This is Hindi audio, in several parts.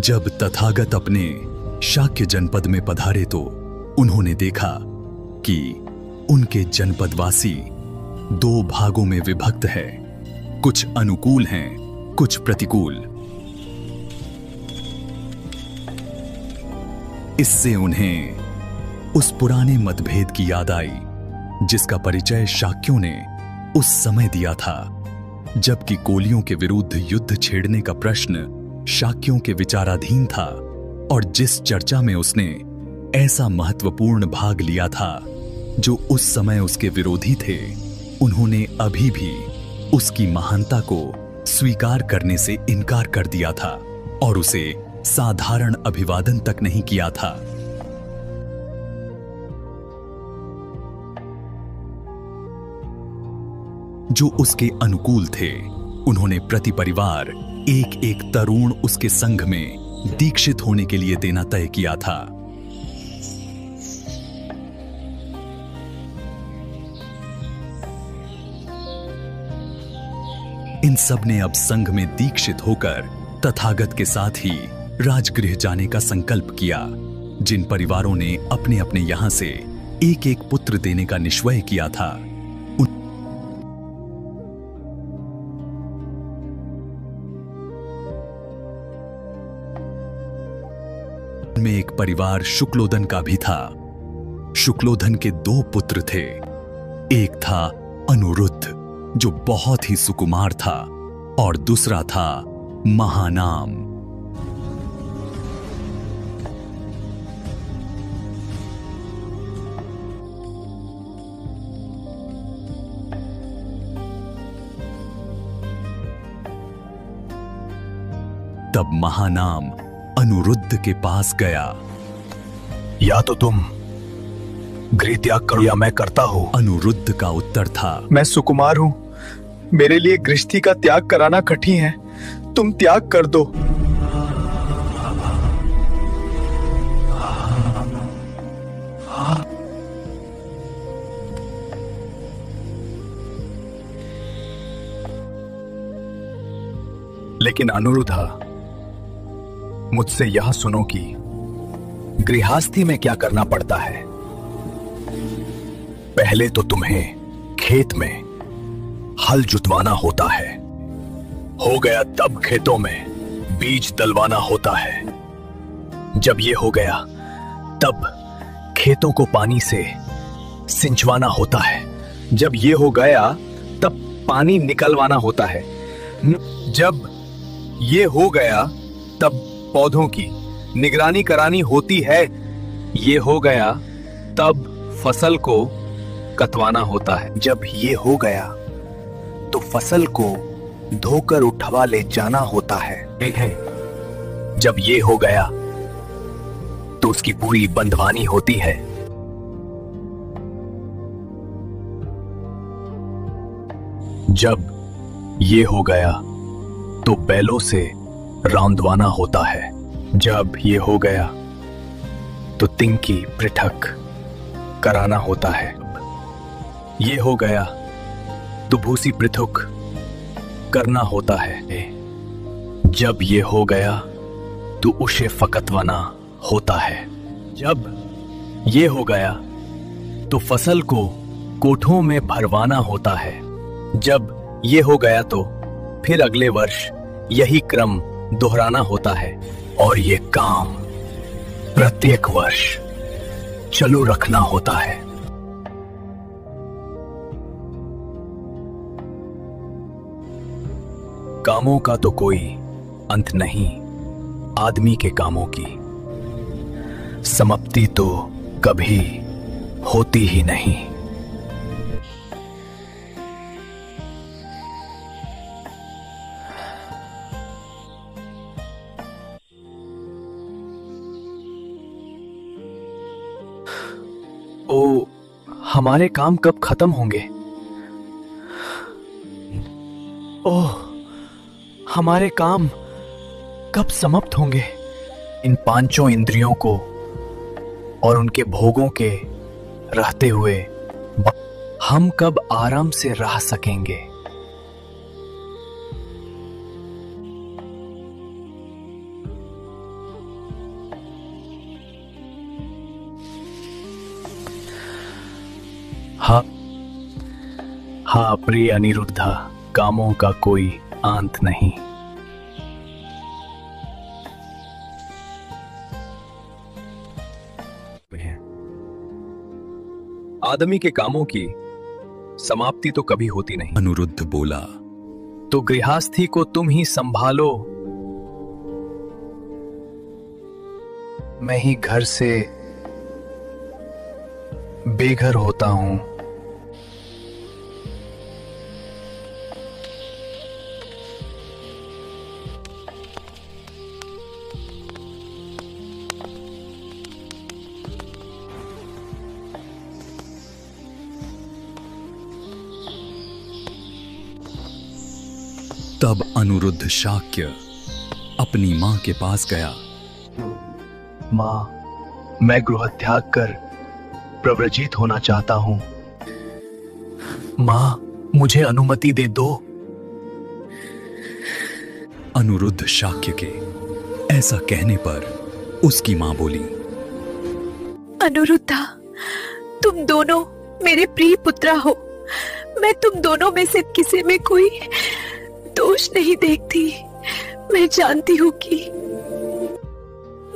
जब तथागत अपने शाक्य जनपद में पधारे तो उन्होंने देखा कि उनके जनपदवासी दो भागों में विभक्त है, कुछ अनुकूल हैं, कुछ प्रतिकूल। इससे उन्हें उस पुराने मतभेद की याद आई जिसका परिचय शाक्यों ने उस समय दिया था, जबकि कोलियों के विरुद्ध युद्ध छेड़ने का प्रश्न शाक्यों के विचाराधीन था, और जिस चर्चा में उसने ऐसा महत्वपूर्ण भाग लिया था जो उस समय उसके विरोधी थे, उन्होंने अभी भी उसकी महानता को स्वीकार करने से इनकार कर दिया था और उसे साधारण अभिवादन तक नहीं किया था। जो उसके अनुकूल थे, उन्होंने प्रति परिवार एक एक तरुण उसके संघ में दीक्षित होने के लिए देना तय किया था। इन सब ने अब संघ में दीक्षित होकर तथागत के साथ ही राजगृह जाने का संकल्प किया। जिन परिवारों ने अपने अपने यहां से एक एक पुत्र देने का निश्चय किया था, में एक परिवार शुक्लोधन का भी था। शुक्लोधन के दो पुत्र थे। एक था अनुरुद्ध जो बहुत ही सुकुमार था और दूसरा था महानाम। तब महानाम अनुरुद्ध के पास गया। या तो तुम गृह त्याग करो या मैं करता हूं। अनुरुद्ध का उत्तर था, मैं सुकुमार हूं, मेरे लिए गृहस्थी का त्याग कराना कठिन है, तुम त्याग कर दो। लेकिन अनुरुद्धा, मुझसे यह सुनो कि गृहस्थी में क्या करना पड़ता है। पहले तो तुम्हें खेत में हल जुतवाना होता है, हो गया तब खेतों में बीज डलवाना होता है। जब ये हो गया तब खेतों को पानी से सिंचवाना होता है। जब ये हो गया तब पानी निकलवाना होता है। जब ये हो गया तब पौधों की निगरानी करानी होती है। ये हो गया तब फसल को कटवाना होता है। जब ये हो गया तो फसल को धोकर उठवा ले जाना होता है। जब ये हो गया तो उसकी पूरी बंधवानी होती है। जब ये हो गया तो बैलों से रांदवाना होता है। जब ये हो गया तो तिंकी पृथक कराना होता है। ये हो गया तो भूसी पृथक करना होता है। जब ये हो गया तो उसे फकतवाना होता है। जब ये हो गया तो फसल को कोठों में भरवाना होता है। जब ये हो गया तो फिर अगले वर्ष यही क्रम दोहराना होता है और ये काम प्रत्येक वर्ष चालू रखना होता है। कामों का तो कोई अंत नहीं, आदमी के कामों की समाप्ति तो कभी होती ही नहीं। ओ, हमारे काम कब खत्म होंगे? ओह, हमारे काम कब समाप्त होंगे? इन पांचों इंद्रियों को और उनके भोगों के रहते हुए हम कब आराम से रह सकेंगे? हाँ प्रिय अनिरुद्धा, कामों का कोई अंत नहीं। आदमी के कामों की समाप्ति तो कभी होती नहीं। अनुरुद्ध बोला, तो गृहस्थी को तुम ही संभालो, मैं ही घर से बेघर होता हूं। तब अनुरुद्ध शाक्य अपनी मां के पास गया। मां, मैं गृह त्याग कर प्रव्रजित होना चाहता हूं। मां, मुझे अनुमति दे दो। अनुरुद्ध शाक्य के ऐसा कहने पर उसकी मां बोली, अनुरुद्धा, तुम दोनों मेरे प्रिय पुत्र हो। मैं तुम दोनों में से किसी में कोई दोष नहीं देखती। मैं जानती हूं कि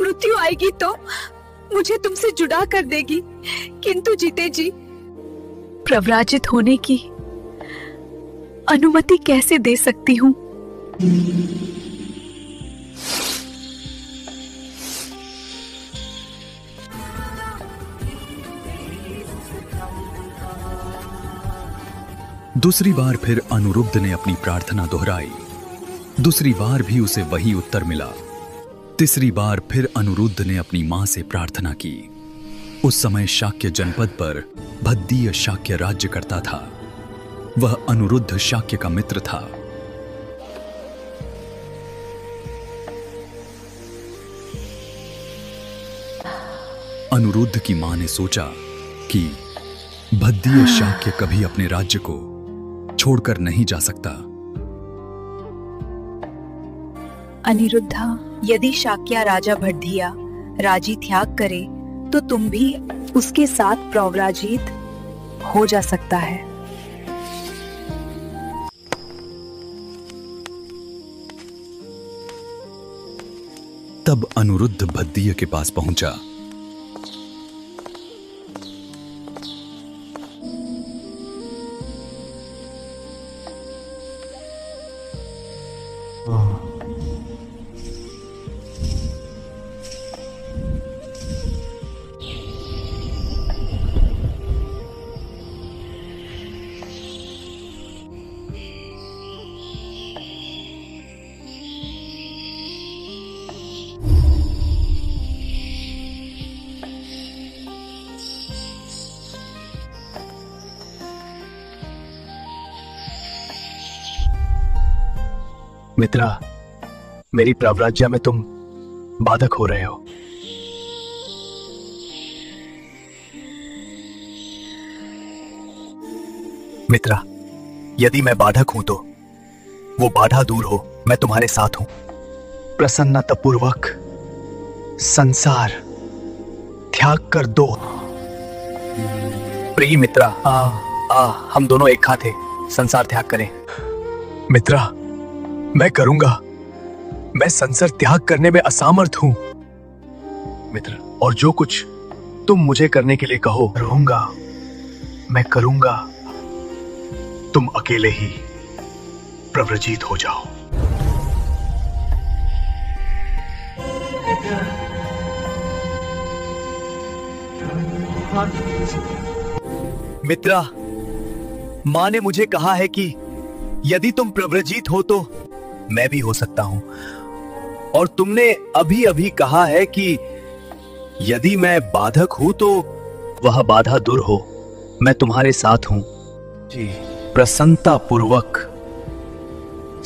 मृत्यु आएगी तो मुझे तुमसे जुदा कर देगी, किंतु जीते जी प्रव्राजित होने की अनुमति कैसे दे सकती हूं? दूसरी बार फिर अनुरुद्ध ने अपनी प्रार्थना दोहराई। दूसरी बार भी उसे वही उत्तर मिला। तीसरी बार फिर अनुरुद्ध ने अपनी मां से प्रार्थना की। उस समय शाक्य जनपद पर भद्दीय शाक्य राज्य करता था। वह अनुरुद्ध शाक्य का मित्र था। अनुरुद्ध की मां ने सोचा कि भद्दीय शाक्य कभी अपने राज्य को छोड़कर नहीं जा सकता। अनिरुद्धा, यदि शाक्य राजा भद्दिया राजी त्याग करे तो तुम भी उसके साथ प्रव्राजित हो जा सकता है। तब अनुरुद्ध भद्दीय के पास पहुंचा। मित्रा, मेरी प्रव्राज्या में तुम बाधक हो रहे हो। मित्रा, यदि मैं बाधक हूं तो वो बाधा दूर हो, मैं तुम्हारे साथ हूं। प्रसन्नतापूर्वक संसार त्याग कर दो। प्रिय मित्रा, हम दोनों एक खां थे, संसार त्याग करें। मित्रा, मैं करूंगा। मैं संसार त्याग करने में असमर्थ हूं। मित्र, और जो कुछ तुम मुझे करने के लिए कहो रहूंगा, मैं करूंगा। तुम अकेले ही प्रव्रजित हो जाओ। मित्रा, मां ने मुझे कहा है कि यदि तुम प्रव्रजित हो तो मैं भी हो सकता हूं, और तुमने अभी अभी कहा है कि यदि मैं बाधक हूं तो वह बाधा दूर हो, मैं तुम्हारे साथ हूं। जी, प्रसन्नता पूर्वक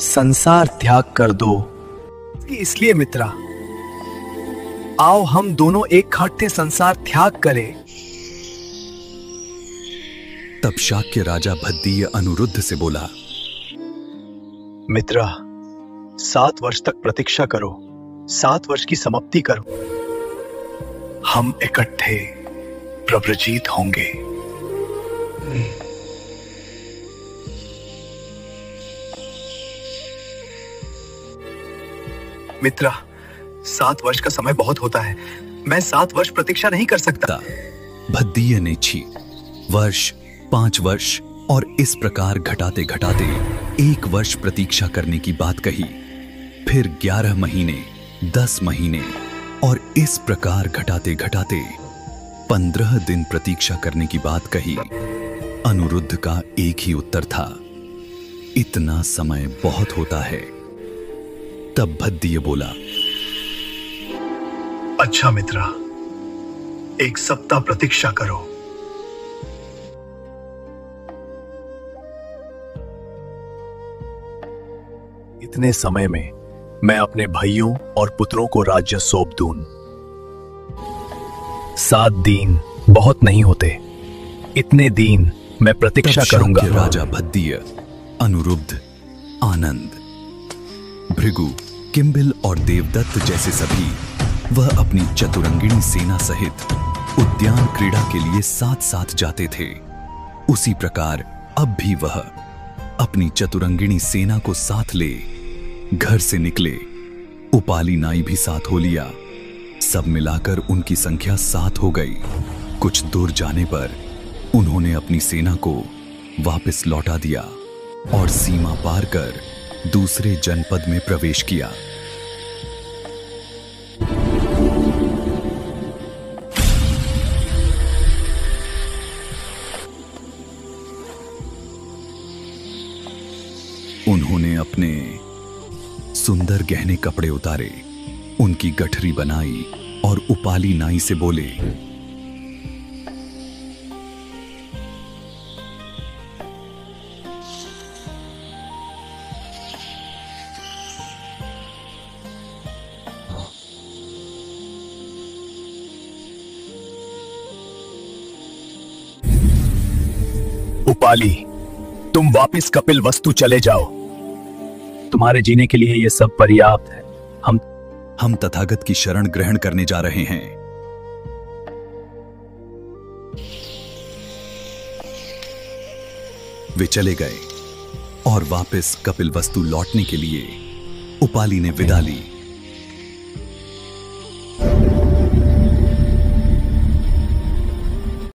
संसार त्याग कर दो। कि इसलिए मित्रा, आओ हम दोनों एक खाट्य संसार त्याग करें। तब शाक्य राजा भद्दीय अनुरुद्ध से बोला, मित्रा, 7 वर्ष तक प्रतीक्षा करो, 7 वर्ष की समाप्ति करो। हम इकट्ठे प्रव्रजित होंगे। मित्रा, 7 वर्ष का समय बहुत होता है, मैं 7 वर्ष प्रतीक्षा नहीं कर सकता। भद्दीय ने 6 वर्ष, 5 वर्ष और इस प्रकार घटाते घटाते 1 वर्ष प्रतीक्षा करने की बात कही। फिर 11 महीने, 10 महीने और इस प्रकार घटाते घटाते 15 दिन प्रतीक्षा करने की बात कही। अनुरुद्ध का एक ही उत्तर था, इतना समय बहुत होता है। तब भद्दीय बोला, अच्छा मित्रा, 1 सप्ताह प्रतीक्षा करो। इतने समय में मैं अपने भाइयों और पुत्रों को राज्य सौंप दूं। 7 दिन बहुत नहीं होते, इतने दिन मैं प्रतीक्षा करूंगा। राजा भद्दीय, अनुरुद्ध, आनंद, भृगु, किंबिल और देवदत्त जैसे सभी वह अपनी चतुरंगिणी सेना सहित उद्यान क्रीड़ा के लिए साथ साथ जाते थे। उसी प्रकार अब भी वह अपनी चतुरंगिणी सेना को साथ ले घर से निकले। उपाली नाई भी साथ हो लिया। सब मिलाकर उनकी संख्या 7 हो गई। कुछ दूर जाने पर उन्होंने अपनी सेना को वापस लौटा दिया और सीमा पार कर दूसरे जनपद में प्रवेश किया। उन्होंने अपने सुंदर गहने कपड़े उतारे, उनकी गठरी बनाई और उपाली नाई से बोले, उपाली, तुम वापिस कपिल वस्तु चले जाओ। तुम्हारे जीने के लिए यह सब पर्याप्त है। हम तथागत की शरण ग्रहण करने जा रहे हैं। वे चले गए और वापस कपिल वस्तु लौटने के लिए उपाली ने विदा ली।